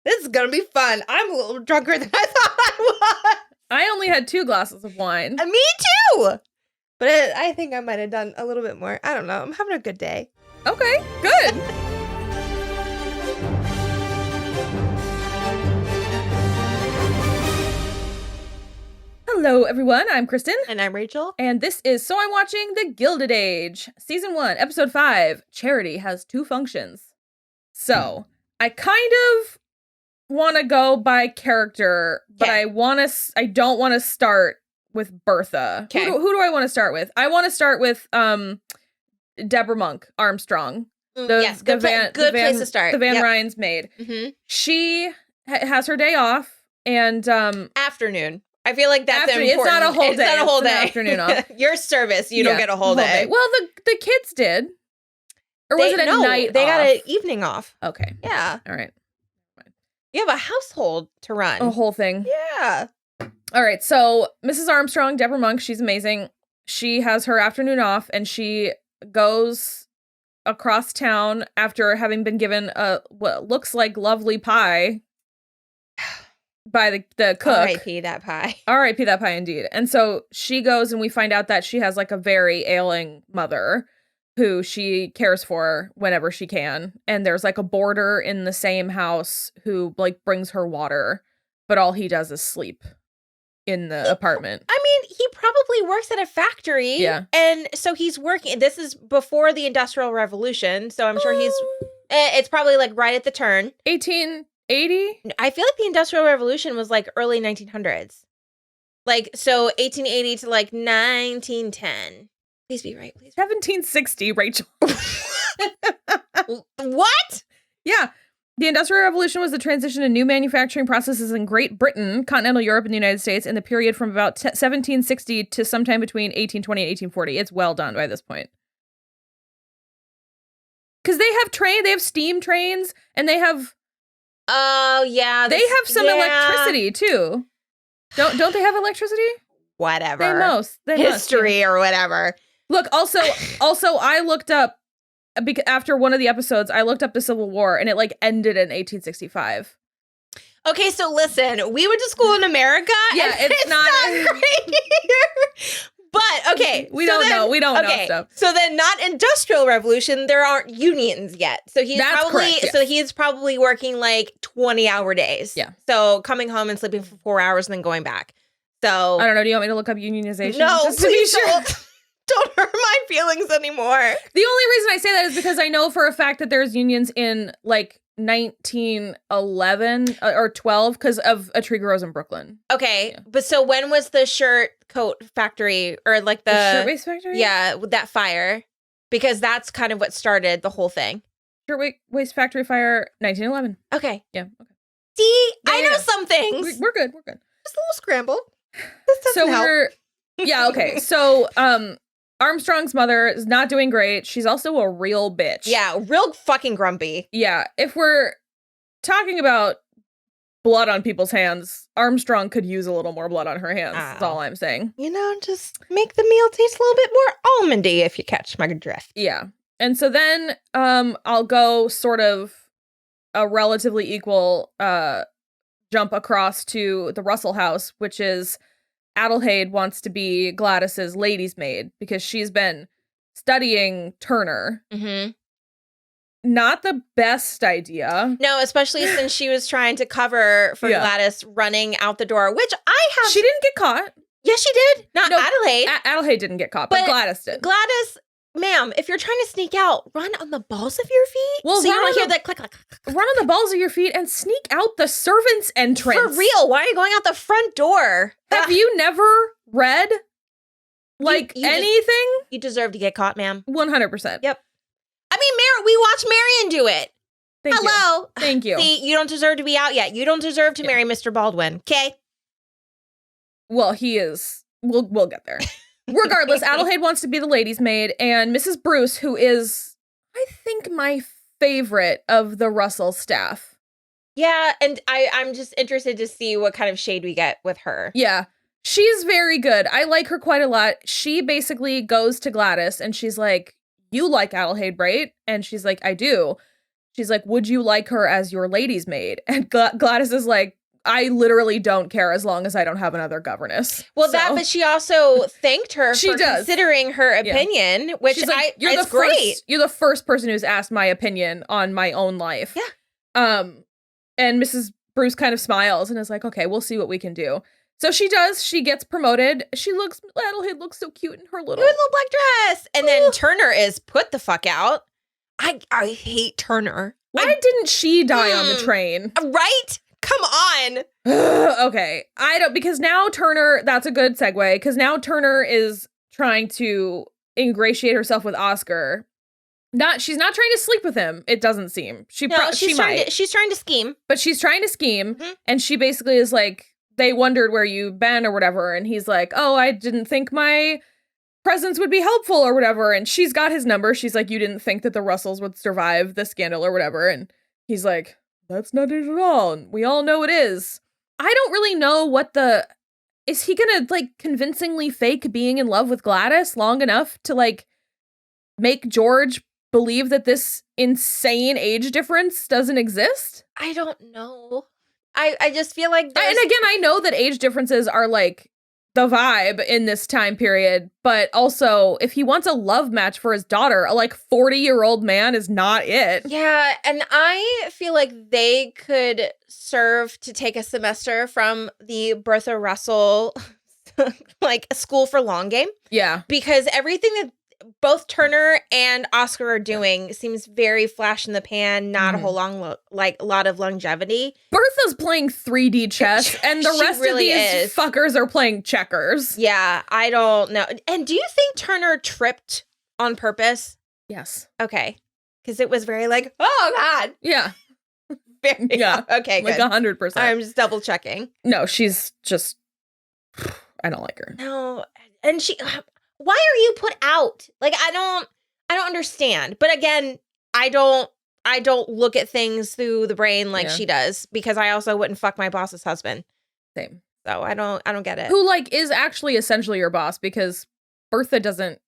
This is gonna be fun. I'm a little drunker than I thought I was. I only had 2 glasses of wine. Me too. But I think I might have done a little bit more. I don't know. I'm having a good day. Okay, good. Hello, everyone. I'm Kristen. And I'm Rachel. And this is So I'm Watching The Gilded Age, Season 1, Episode 5, Charity Has 2 Functions. So, I kind of want to go by character, but I don't want to start with Bertha. Okay. Who do I want to start with? I want to start with Deborah Monk Armstrong. Yes, good place to start. The Van Ryn's maid. Mm-hmm. She has her day off, and afternoon. I feel like that's important. It's not a whole day. It's not a whole day. An afternoon off. Your service, you don't get a whole day. Well, the kids did. Or was it a night they off? got an evening off. Okay. Yeah. All right. You have a household to run. A whole thing. Yeah. All right. So Mrs. Armstrong, Deborah Monk, she's amazing. She has her afternoon off, and she goes across town after having been given what looks like lovely pie by the cook. R.I.P. that pie. R.I.P. that pie, indeed. And so she goes, and we find out that she has like a very ailing mother who she cares for whenever she can. And there's like a boarder in the same house who like brings her water, but all he does is sleep in the apartment. I mean, he probably works at a factory. Yeah. And so he's working. This is before the Industrial Revolution. So I'm sure it's probably like right at the turn. 1880? I feel like the Industrial Revolution was like early 1900s. Like, so 1880 to like 1910. Please be right, please. 1760, Rachel. What? Yeah. The Industrial Revolution was the transition to new manufacturing processes in Great Britain, continental Europe, and the United States in the period from about 1760 to sometime between 1820 and 1840. It's well done by this point. Because they have steam trains, and they have... Oh, yeah. They have some electricity, too. Don't they have electricity? Whatever. They History must, or whatever. Look, also, I looked up, after one of the episodes, I looked up the Civil War, and it, like, ended in 1865. Okay, so listen, we went to school in America. Yeah, and it's not great here. But, okay. We don't know stuff. So then not Industrial Revolution, there aren't unions yet. So he's probably working, like, 20-hour days. Yeah. So coming home and sleeping for 4 hours and then going back. So I don't know. Do you want me to look up unionization? No, just to please be sure? don't hurt my feelings anymore. The only reason I say that is because I know for a fact that there's unions in like 1911 or 12 because of a tree grows in Brooklyn. Okay, yeah. But so when was the shirt coat factory or like the shirtwaist factory? Yeah, with that fire, because that's kind of what started the whole thing. Shirtwaist factory fire, 1911. Okay. Yeah. Okay. See, I know some things. We're good. Just a little scramble. This doesn't help. Yeah, okay. So, Armstrong's mother is not doing great. She's also a real bitch. Yeah, real fucking grumpy. Yeah, if we're talking about blood on people's hands, Armstrong could use a little more blood on her hands. That's all I'm saying. You know, just make the meal taste a little bit more almondy, if you catch my drift. Yeah. And so then I'll go sort of a relatively equal jump across to the Russell house, which is Adelheid wants to be Gladys's lady's maid because she's been studying Turner. Mm-hmm. Not the best idea. No, especially since she was trying to cover for Gladys running out the door, which She didn't get caught. Yes, she did. Adelheid. Adelheid didn't get caught, but Gladys did. Gladys, ma'am, if you're trying to sneak out, run on the balls of your feet. Well, so you don't hear that click, click, click, click. Run on the balls of your feet and sneak out the servants' entrance. For real, why are you going out the front door? Have you never read anything? You deserve to get caught, ma'am. 100%. Yep. I mean, we watched Marion do it. Hello. Thank you. See, you don't deserve to be out yet. You don't deserve to marry Mr. Baldwin, okay? Well, he is. We'll get there. Regardless, Adelheid wants to be the lady's maid, and Mrs. Bruce, who is, I think, my favorite of the Russell staff. Yeah, and I'm just interested to see what kind of shade we get with her. Yeah, she's very good. I like her quite a lot. She basically goes to Gladys, and she's like, you like Adelheid, right? And she's like, I do. she's like, would you like her as your lady's maid? And Gladys is like, I literally don't care as long as I don't have another governess. Well, but she also thanked her for considering her opinion, which it's great. You're the first person who's asked my opinion on my own life. Yeah. And Mrs. Bruce kind of smiles and is like, okay, we'll see what we can do. So she does. She gets promoted. Adelheid looks so cute in her little black dress. And then Turner is put the fuck out. I hate Turner. Why didn't she die on the train? Right? Come on. Okay. Because now Turner, that's a good segue, because now Turner is trying to ingratiate herself with Oscar. She's not trying to sleep with him, it doesn't seem. She's trying to scheme. But she's trying to scheme, and she basically is like, they wondered where you've been or whatever, and he's like, oh, I didn't think my presence would be helpful or whatever, and she's got his number. She's like, you didn't think that the Russells would survive the scandal or whatever, and he's like, that's not it at all. And we all know it is. I don't really know is he gonna like convincingly fake being in love with Gladys long enough to like make George believe that this insane age difference doesn't exist? I don't know. I just feel like and again, I know that age differences are like the vibe in this time period, but also if he wants a love match for his daughter, a like 40-year-old man is not it. Yeah, and I feel like they could serve to take a semester from the Bertha Russell like a school for long game. Yeah. Because everything that both Turner and Oscar are doing seems very flash in the pan, not a whole a lot of longevity. Bertha's playing 3D chess, and the rest of these fuckers are playing checkers. Yeah, I don't know. And do you think Turner tripped on purpose? Yes. Okay. Because it was very like, oh, God. Yeah. Yeah. Okay, good. Like 100%. I'm just double checking. No, she's just, I don't like her. No. And why are you put out? Like, I don't understand. But again, I don't look at things through the brain like she does, because I also wouldn't fuck my boss's husband. Same. So I don't get it. Who like is actually essentially your boss, because Bertha doesn't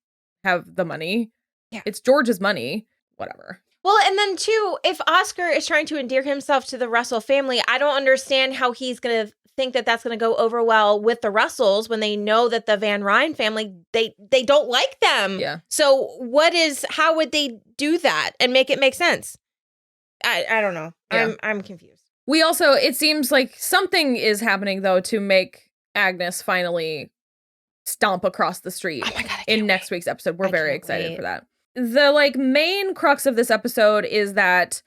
have the money. Yeah. It's George's money. Whatever. Well, and then too, if Oscar is trying to endear himself to the Russell family, I don't understand how he's going to think that that's going to go over well with the Russells when they know that the Van Ryn family, they don't like them. Yeah. So how would they do that and make it make sense? I don't know. Yeah. I'm confused. We also, it seems like something is happening though to make Agnes finally stomp across the street. Oh my God, in next week's episode. We're very excited for that. The like main crux of this episode is that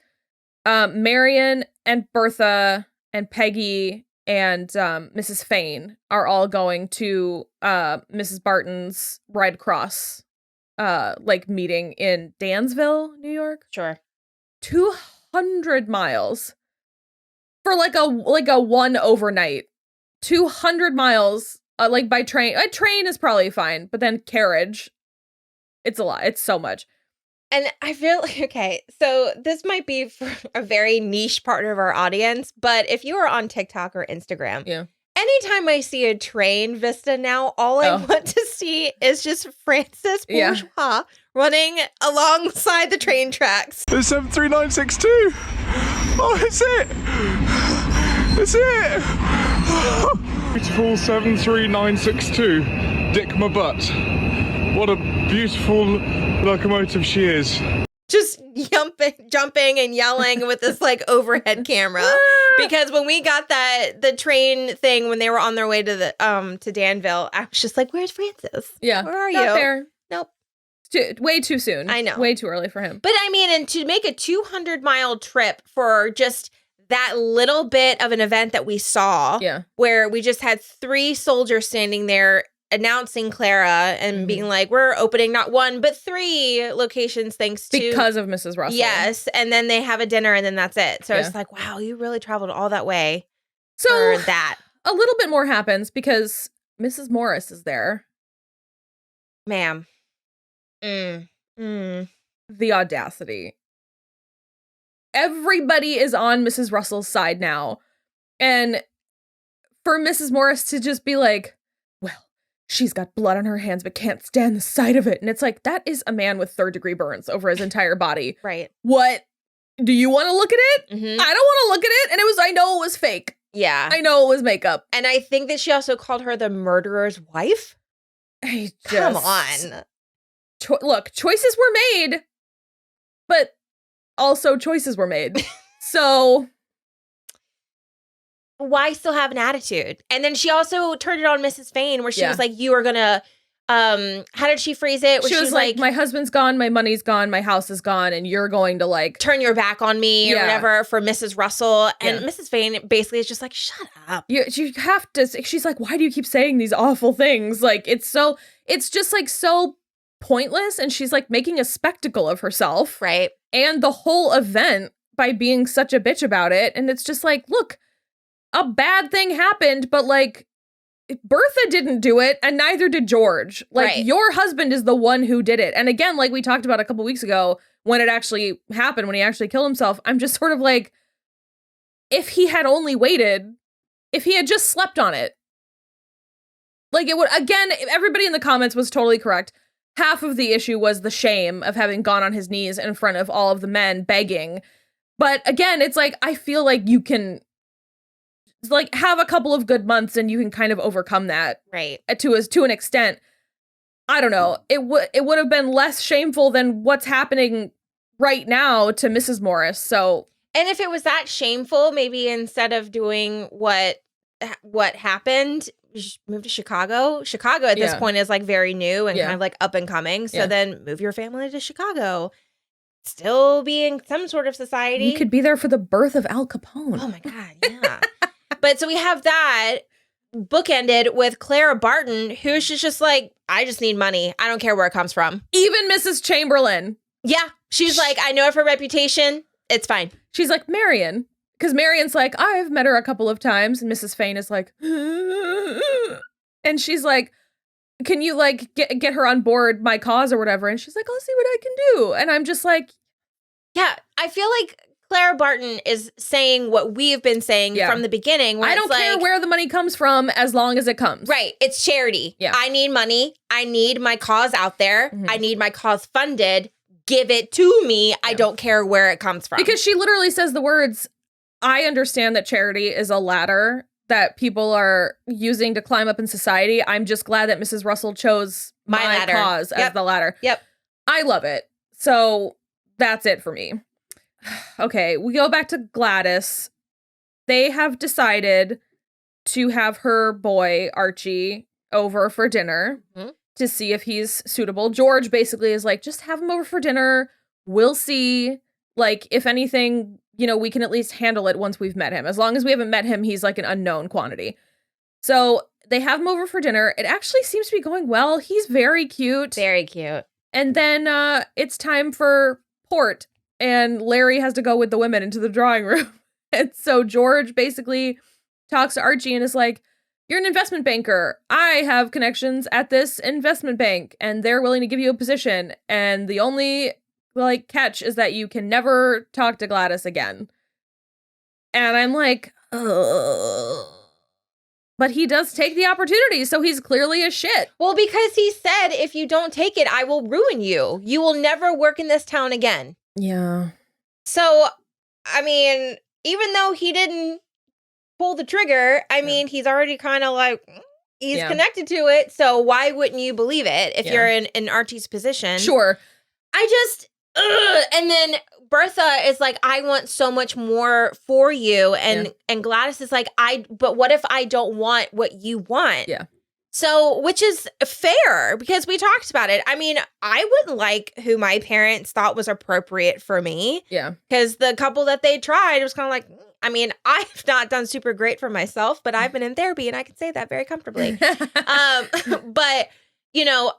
Marion and Bertha and Peggy and Mrs. Fane are all going to Mrs. Barton's Red Cross like meeting in Dansville, New York. Sure. 200 miles for like a one overnight. 200 miles like by train. A train is probably fine, but then carriage, it's a lot. It's so much. And I feel like, okay, so this might be for a very niche part of our audience, but if you are on TikTok or Instagram, anytime I see a train vista now, all I want to see is just Francis Bourgeois running alongside the train tracks. The 73962. Oh, it's it. It's it. Beautiful 73962. Dick my butt. What a beautiful locomotive she is. Just jumping and yelling with this like overhead camera. Because when we got the train thing when they were on their way to the to Danville, I was just like, "Where's Francis? Yeah, where are not you?" There. Nope. Way too soon. I know. Way too early for him. But I mean, and to make a 200-mile trip for just that little bit of an event that we saw, where we just had 3 soldiers standing there announcing Clara and being like, we're opening not 1 but 3 locations because of Mrs. Russell. Yes, and then they have a dinner and then that's it. So it's like, wow, you really traveled all that way for that. A little bit more happens because Mrs. Morris is there. Ma'am. The audacity. Everybody is on Mrs. Russell's side now. And for Mrs. Morris to just be like, well, she's got blood on her hands but can't stand the sight of it. And it's like, that is a man with 3rd-degree burns over his entire body. Right. What do you want to look at it? Mm-hmm. I don't want to look at it. And I know it was fake. Yeah. I know it was makeup. And I think that she also called her the murderer's wife. Come on. Look, choices were made, but also choices were made. So why still have an attitude? And then she also turned it on Mrs. Fane, where she was like, you are gonna how did she phrase it? Where she was like, my husband's gone, my money's gone, my house is gone, and you're going to like turn your back on me or whatever for Mrs. Russell. And Mrs. Fane basically is just like, shut up. You have to. She's like, why do you keep saying these awful things? Like, it's just like so pointless. And she's like making a spectacle of herself. Right. And the whole event by being such a bitch about it. And it's just like, look, a bad thing happened, but like, Bertha didn't do it, and neither did George. Like, your husband is the one who did it. And again, like we talked about a couple weeks ago, when it actually happened, when he actually killed himself, I'm just sort of like, if he had only waited, if he had just slept on it, like it would, again, everybody in the comments was totally correct. Half of the issue was the shame of having gone on his knees in front of all of the men begging. But again, it's like, I feel like you can like have a couple of good months and you can kind of overcome that, right? To an extent. I don't know. It would have been less shameful than what's happening right now to Mrs. Morris. So, and if it was that shameful, maybe instead of doing what happened, you should move to Chicago. Chicago at this point is like very new and kind of like up and coming. So then move your family to Chicago. Still be in some sort of society. You could be there for the birth of Al Capone. Oh my God, yeah. But so we have that bookended with Clara Barton, who's just like, I just need money. I don't care where it comes from. Even Mrs. Chamberlain. Yeah. She's like, I know of her reputation. It's fine. She's like, Marion. Because Marion's like, I've met her a couple of times. And Mrs. Fane is like, and she's like, can you like get her on board my cause or whatever? And she's like, I'll see what I can do. And I'm just like, yeah, I feel like Clara Barton is saying what we've been saying from the beginning. I don't care where the money comes from as long as it comes. Right. It's charity. Yeah. I need money. I need my cause out there. Mm-hmm. I need my cause funded. Give it to me. Yeah. I don't care where it comes from. Because she literally says the words, I understand that charity is a ladder that people are using to climb up in society. I'm just glad that Mrs. Russell chose my cause as the ladder. Yep. I love it. So that's it for me. Okay, we go back to Gladys. They have decided to have her boy, Archie, over for dinner to see if he's suitable. George basically is like, just have him over for dinner. We'll see. Like, if anything, you know, we can at least handle it once we've met him. As long as we haven't met him, he's like an unknown quantity. So they have him over for dinner. It actually seems to be going well. He's very cute. Very cute. And then it's time for port. And Larry has to go with the women into the drawing room. And so George basically talks to Archie and is like, you're an investment banker. I have connections at this investment bank and they're willing to give you a position. And the only like catch is that you can never talk to Gladys again. And I'm like, ugh. But he does take the opportunity, so he's clearly a shit. Well, because he said, if you don't take it, I will ruin you. You will never work in this town again. Yeah. So, I mean, even though he didn't pull the trigger, I mean, he's already kind of like, he's connected to it. So why wouldn't you believe it if you're in Archie's position? Sure. I just, and then Bertha is like, I want so much more for you. And Gladys is like, but what if I don't want what you want? Yeah. So, which is fair because we talked about it. I mean, I wouldn't like who my parents thought was appropriate for me. Yeah. Because the couple that they tried was kind of like, I mean, I've not done super great for myself, but I've been in therapy and I can say that very comfortably. But, you know,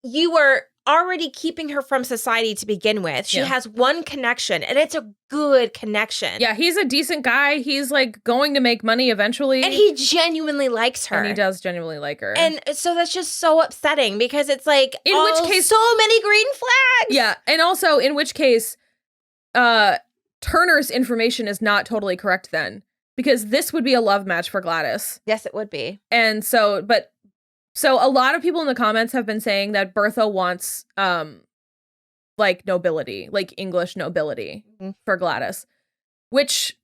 you were already keeping her from society to begin with. She has one connection and it's a good connection. Yeah, he's a decent guy. He's like going to make money eventually. And he genuinely likes her. And he does genuinely like her. And so that's just so upsetting because it's like, in which case, so many green flags. Yeah. And also in which case, Turner's information is not totally correct then because this would be a love match for Gladys. Yes, it would be. And so, So a lot of people in the comments have been saying that Bertha wants like nobility, like English nobility for Gladys, which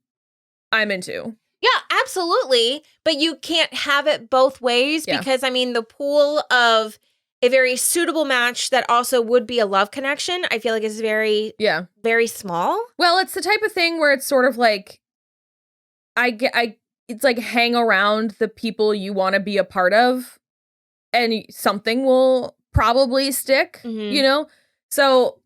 I'm into. Yeah, absolutely. But you can't have it both ways because, I mean, the pool of a very suitable match that also would be a love connection, I feel like is very, very small. Well, it's the type of thing where it's sort of like, it's like hang around the people you want to be a part of and something will probably stick, you know? So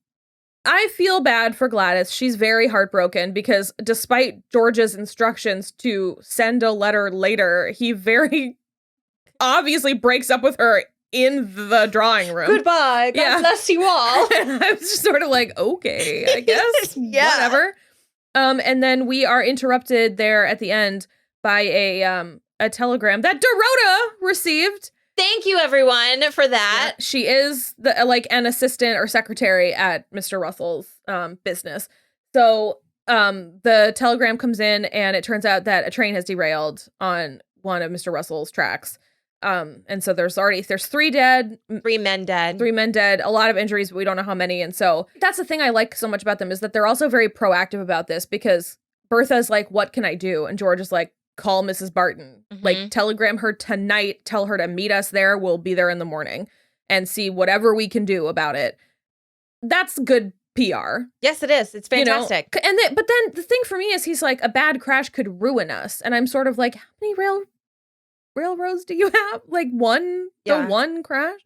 I feel bad for Gladys. She's very heartbroken because despite George's instructions to send a letter later, he very obviously breaks up with her in the drawing room. Goodbye. God bless you all. I was just sort of like, okay, I guess. Whatever. And then we are interrupted there at the end by a telegram that Dorota received. Thank you, everyone, for that. Yeah, she is like an assistant or secretary at Mr. Russell's business. So the telegram comes in, and it turns out that a train has derailed on one of Mr. Russell's tracks. And so there's 3 dead. 3 men dead. 3 men dead. A lot of injuries, but we don't know how many. And so that's the thing I like so much about them is that they're also very proactive about this because Bertha's like, what can I do? And George is like, call Mrs. Barton, like telegram her tonight, tell her to meet us there. We'll be there in the morning and see whatever we can do about it. That's good PR. Yes, it is. It's fantastic. You know? But then the thing for me is he's like, a bad crash could ruin us. And I'm sort of like, how many railroads do you have? Like one crash?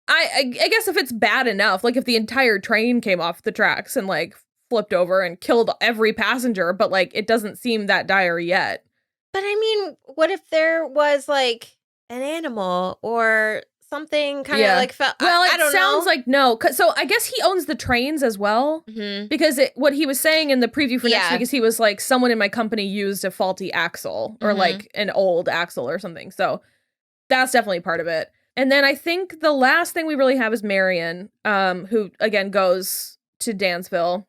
I guess if it's bad enough, like if the entire train came off the tracks and like flipped over and killed every passenger, but like it doesn't seem that dire yet. But I mean, what if there was like an animal or something kind of like felt? Well, I don't sounds know. like no. So I guess he owns the trains as well, because what he was saying in the preview for next week is he was like, someone in my company used a faulty axle or like an old axle or something. So that's definitely part of it. And then I think the last thing we really have is Marion, who again goes to Dansville.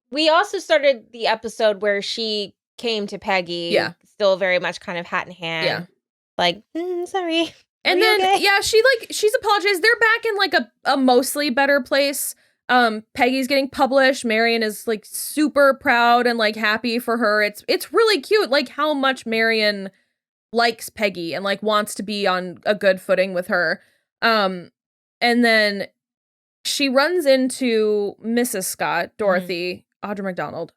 We also started the episode where she came to Peggy, still very much kind of hat in hand, like, sorry. And then, okay? she's apologized. They're back in like a mostly better place. Peggy's getting published. Marion is like super proud and like happy for her. It's really cute, like how much Marion likes Peggy and like wants to be on a good footing with her. And then she runs into Mrs. Scott, Dorothy, Audra McDonald.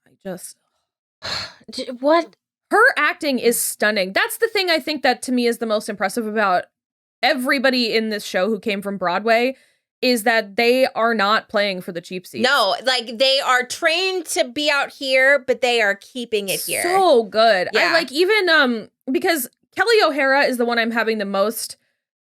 What? Her acting is stunning. That's the thing I think that to me is the most impressive about everybody in this show who came from Broadway is that they are not playing for the cheap seats. No, like they are trained to be out here, but they are keeping it here. So good. Yeah. I like even because Kelly O'Hara is the one I'm having the most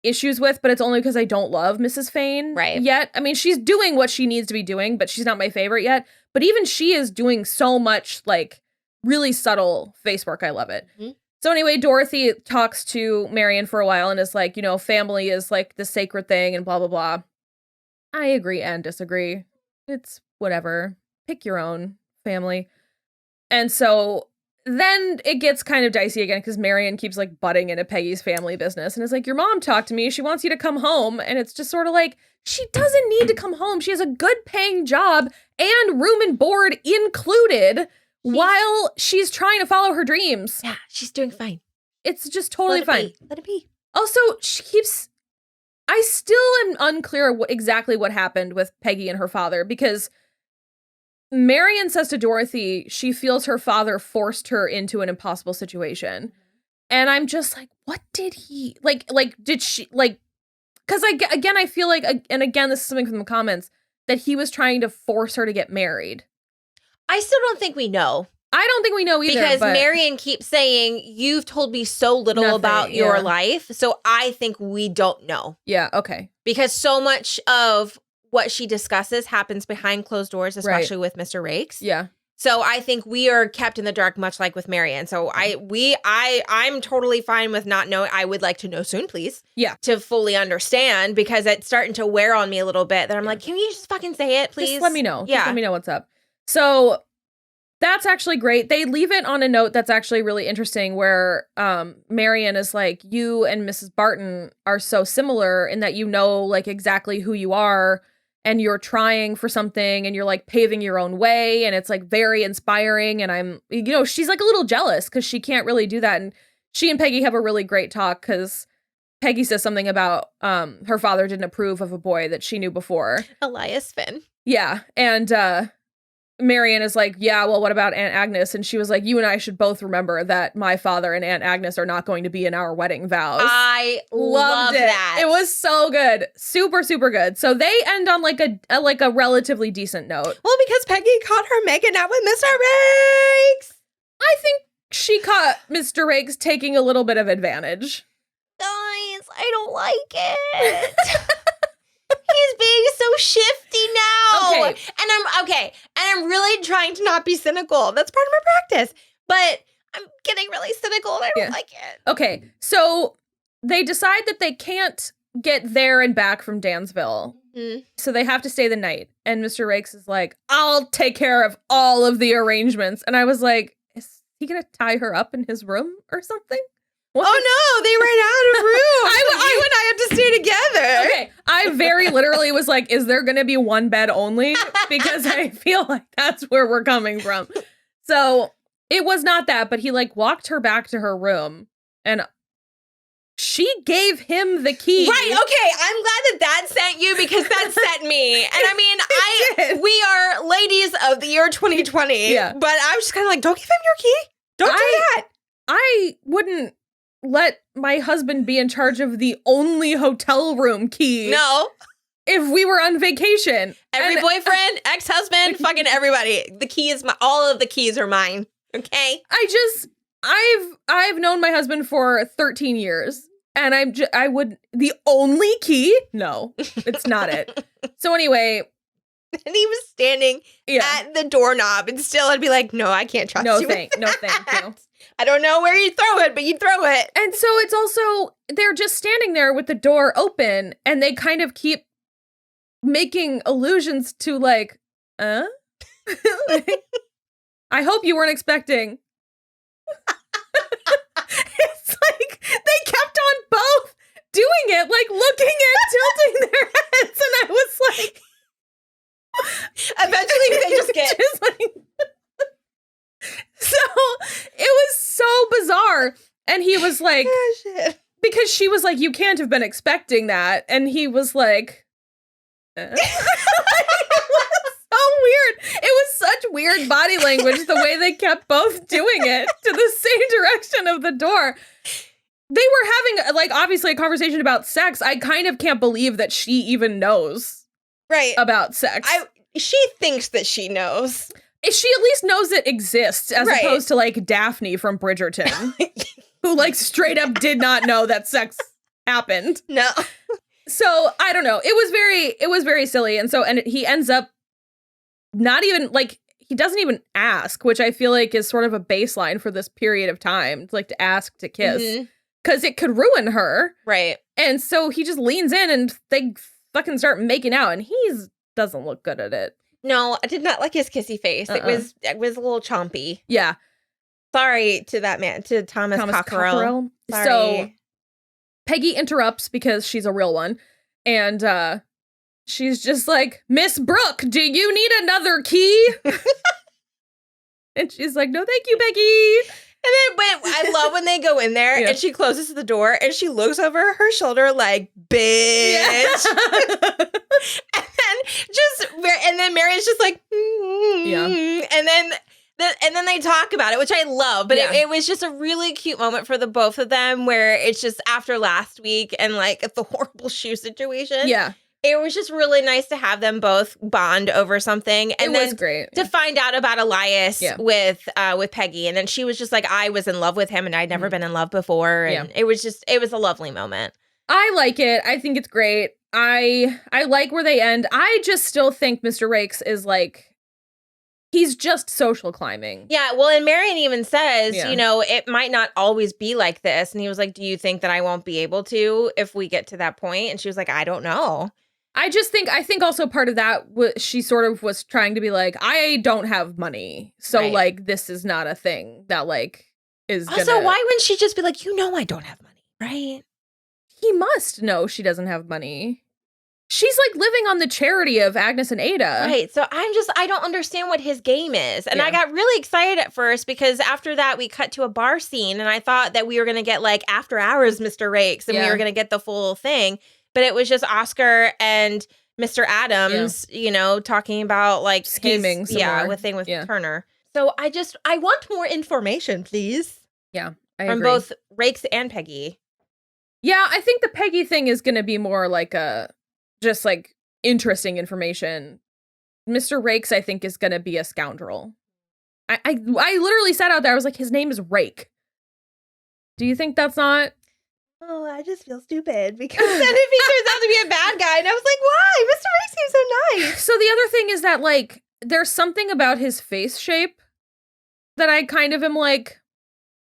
issues with, but it's only because I don't love Mrs. Fane yet. I mean, she's doing what she needs to be doing, but she's not my favorite yet. But even she is doing so much like really subtle face work. I love it. So anyway, Dorothy talks to Marion for a while and is like, you know, family is like the sacred thing and blah, blah, blah. I agree and disagree. It's whatever. Pick your own family. And so then it gets kind of dicey again because Marion keeps like butting into Peggy's family business and is like, your mom talked to me. She wants you to come home. And it's just sort of like, she doesn't need to come home. She has a good paying job and room and board included while she's trying to follow her dreams. Yeah, she's doing fine. It's just totally fine. Let it be. Also, I still am unclear exactly what happened with Peggy and her father because Marion says to Dorothy she feels her father forced her into an impossible situation. And I'm just like, what did he like did she like, because I feel like, and again, this is something from the comments, that he was trying to force her to get married. I still don't think we know. I don't think we know either. Because Marion keeps saying, you've told me so little about your life. So I think we don't know. Yeah, okay. Because so much of what she discusses happens behind closed doors, especially with Mr. Rakes. Yeah. So I think we are kept in the dark, much like with Marion. So I'm totally fine with not knowing. I would like to know soon, please. Yeah. To fully understand, because it's starting to wear on me a little bit that I'm like, can you just fucking say it, please? Just let me know. Yeah. Just let me know what's up. So that's actually great. They leave it on a note that's actually really interesting where Marion is like, you and Mrs. Barton are so similar in that you know like exactly who you are and you're trying for something and you're like paving your own way and it's like very inspiring. And I'm, she's like a little jealous because she can't really do that. And she and Peggy have a really great talk because Peggy says something about her father didn't approve of a boy that she knew before. Elias Finn. Yeah. And Marion is like, yeah, well, what about Aunt Agnes? And she was like, you and I should both remember that my father and Aunt Agnes are not going to be in our wedding vows. I loved that. It was so good. Super, super good. So they end on like a relatively decent note. Well, because Peggy caught her making out with Mr. Riggs. I think she caught Mr. Riggs taking a little bit of advantage. Guys, I don't like it. He's being so shifty now. Okay. And I'm really trying to not be cynical. That's part of my practice. But I'm getting really cynical and I don't like it. Okay. So they decide that they can't get there and back from Dansville. Mm-hmm. So they have to stay the night. And Mr. Rakes is like, I'll take care of all of the arrangements. And I was like, is he going to tie her up in his room or something? What? Oh no, they ran out of room. You and I have to stay together. Okay. I very literally was like, is there going to be one bed only? Because I feel like that's where we're coming from. So it was not that, but he like walked her back to her room and she gave him the key. Right. Okay. I'm glad that sent you because that sent me. And I mean, we are ladies of the year 2020. Yeah. But I was just kind of like, don't give him your key. Don't do that. I wouldn't let my husband be in charge of the only hotel room key. No. If we were on vacation. Every boyfriend, ex-husband, fucking everybody. The key is all of the keys are mine. Okay? I've known my husband for 13 years and the only key? No, it's not it. So anyway. And he was standing at the doorknob and still I'd be like, no, I can't trust you. No, thank you. I don't know where you throw it, but you throw it. And so it's also, they're just standing there with the door open and they kind of keep making allusions to like, like, I hope you weren't expecting. It's like they kept on both doing it, like looking and tilting their heads. And I was like, eventually they just get like, so it was so bizarre. And he was like, shit. Because she was like, you can't have been expecting that. And he was like, It was so weird. It was such weird body language, the way they kept both doing it to the same direction of the door. They were having, like, obviously a conversation about sex. I kind of can't believe that she even knows about sex. She thinks that she knows. She at least knows it exists, as opposed to, like, Daphne from Bridgerton, who, like, straight up did not know that sex happened. No. So, I don't know. It was very silly. And so, and he ends up not even, like, he doesn't even ask, which I feel like is sort of a baseline for this period of time, like, to ask to kiss. Because it could ruin her. Right. And so he just leans in and they fucking start making out. And he doesn't look good at it. No, I did not like his kissy face. It was a little chompy. Yeah. Sorry to that man, to Thomas Cockerell. Sorry. So Peggy interrupts because she's a real one. And she's just like, Miss Brooke, do you need another key? And she's like, no, thank you, Peggy. And then I love when they go in there and she closes the door and she looks over her shoulder like, bitch. Yeah. and then Mary's just like, and then they talk about it, which I love. But it was just a really cute moment for the both of them where it's just after last week and like the horrible shoe situation. Yeah. It was just really nice to have them both bond over something. And it was great. To find out about Elias with Peggy. And then she was just like, I was in love with him and I'd never been in love before. And it was a lovely moment. I like it. I think it's great. I like where they end. I just still think Mr. Rakes is like, he's just social climbing. Yeah. Well, and Marion even says, you know, it might not always be like this. And he was like, do you think that I won't be able to if we get to that point? And she was like, I don't know. I think also part of that she sort of was trying to be like, I don't have money. So like, this is not a thing that like is also, why wouldn't she just be like, you know, I don't have money, right? He must know she doesn't have money. She's like living on the charity of Agnes and Ada. Right. So I don't understand what his game is. And I got really excited at first because after that we cut to a bar scene and I thought that we were going to get like After Hours Mr. Rakes and we were going to get the full thing. But it was just Oscar and Mr. Adams, you know, talking about like scheming with Turner. So I want more information, please. Yeah. From both Rakes and Peggy. Yeah, I think the Peggy thing is going to be more like just like interesting information. Mr. Rakes, I think, is going to be a scoundrel. I literally sat out there. I was like, his name is Rake. Do you think that's not? Oh, I just feel stupid because then if he turns out to be a bad guy, and I was like, why? Mr. Rakes seems so nice. So the other thing is that like there's something about his face shape that I kind of am like,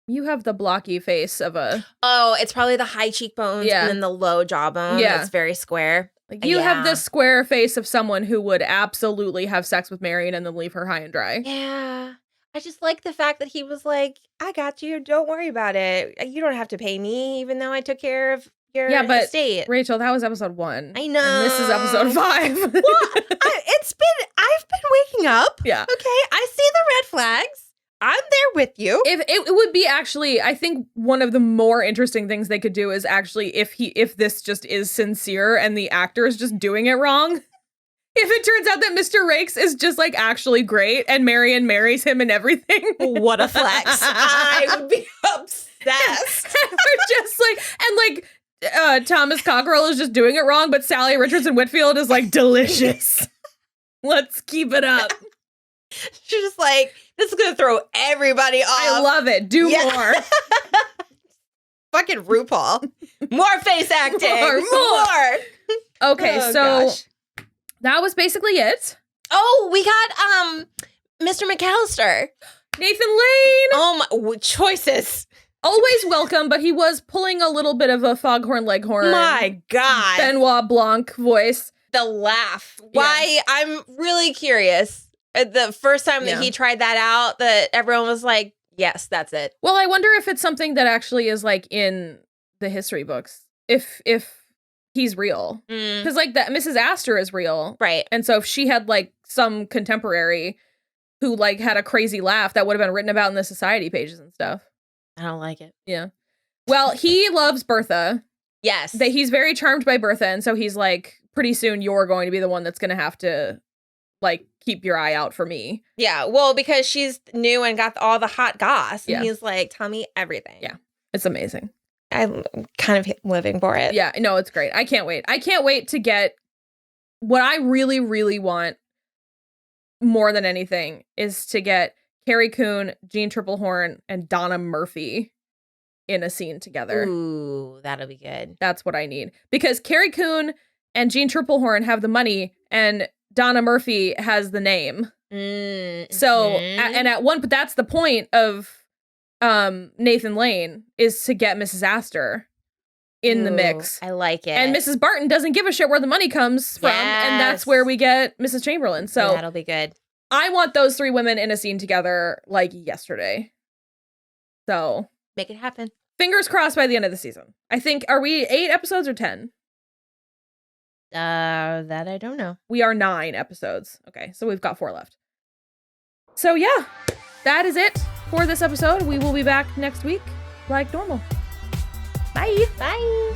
you have the blocky face of a... Oh, it's probably the high cheekbones and then the low jawbone. Yeah. It's very square. Like you have the square face of someone who would absolutely have sex with Marion and then leave her high and dry. Yeah. I just like the fact that he was like, I got you. Don't worry about it. You don't have to pay me, even though I took care of your estate. Rachel, that was episode 1. I know. And this is episode 5. Well, I've been waking up. Yeah. Okay. I see the red flags. I'm there with you. If it would be actually, I think one of the more interesting things they could do is actually if this just is sincere and the actor is just doing it wrong. If it turns out that Mr. Rakes is just like actually great and Marion marries him and everything. What a flex. I would be obsessed. Or just like Thomas Cockrell is just doing it wrong, but Sally Richardson Whitfield is like delicious. Let's keep it up. She's just like, this is going to throw everybody off. I love it. Do more. Fucking RuPaul. More face acting. More. Okay, so that was basically it. Oh, we got Mr. McAllister. Nathan Lane. Oh, my choices. Always welcome, but he was pulling a little bit of a Foghorn Leghorn. My God. Benoit Blanc voice. The laugh. Why? I'm really curious. The first time that he tried that out, that everyone was like, yes, that's it. Well, I wonder if it's something that actually is like in the history books. If he's real. Because like that Mrs. Astor is real. Right. And so if she had like some contemporary who like had a crazy laugh, that would have been written about in the society pages and stuff. I don't like it. Yeah. Well, he loves Bertha. Yes. That he's very charmed by Bertha. And so he's like, pretty soon you're going to be the one that's going to have to like keep your eye out for me. Yeah. Well, because she's new and got all the hot goss. And he's like, tell me everything. Yeah. It's amazing. I'm kind of living for it. Yeah. No, it's great. I can't wait. I can't wait to get what I really, really want more than anything is to get Carrie Coon, Jean Triplehorn, and Donna Murphy in a scene together. Ooh, that'll be good. That's what I need. Because Carrie Coon and Jean Triplehorn have the money and Donna Murphy has the name. So, but that's the point of Nathan Lane is to get Mrs. Astor in the mix. I like it. And Mrs. Barton doesn't give a shit where the money comes from. And that's where we get Mrs. Chamberlain. So that'll be good. I want those 3 women in a scene together like yesterday. So make it happen. Fingers crossed by the end of the season. I think, are we 8 episodes or 10? That I don't know. We are 9 episodes. Okay, so we've got 4 left. So yeah, that is it for this episode. We will be back next week like normal. Bye. Bye.